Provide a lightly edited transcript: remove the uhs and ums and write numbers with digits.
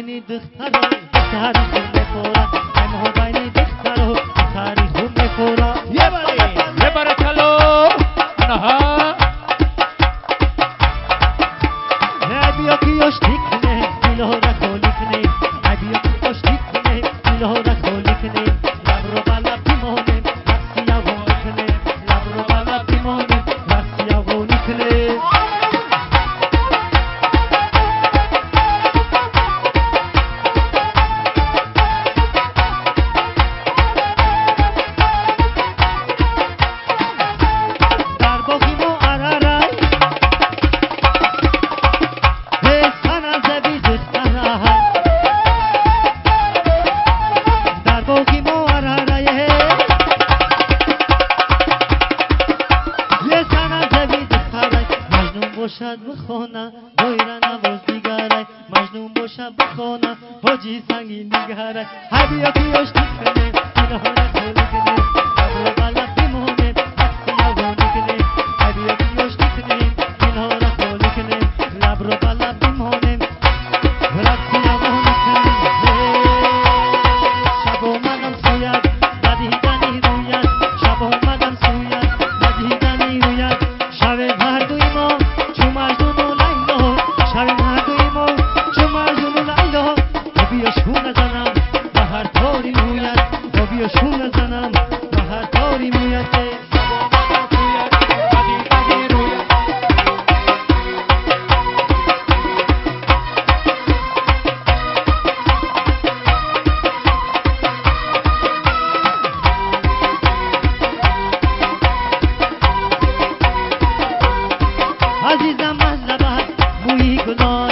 بینی دختر و تاریخ میخورا ما بینی دختر و تاریخ میخورا یه باره کلو نها بیا کیوش دیکنه میلهورا کولیکنه بیا کیوش دیکنه میلهورا کولیکنه لبرو بالا بیمونه راسیا وونیکنه لبرو بالا بیمونه راسیا وونیکنه در باقی مو عرارای sana zebi dıhtara dar bogi moararaye ye sana zebi dıhtara majnun boşad bkhona boyra navoz digaray majnun boşad bkhona hoji sangin digaray habiyo ki yosh dikne dilhora kholikne abro bala bimone aksiya vonikne habiyo ki yosh dikne dilhora kholikne labro bala bimone raksiya vonikne shabo madam suyat dadi dani ruyat shabo madam suyat dadi dani ruyat shave bharduimo chumajunu lailo shave bharduimo chumajunu lailo hobiyo shuna zanam bahar thori ruyat hobiyo shuna zanam bahar thori ruyat عزیزم از لبت بوی گلاب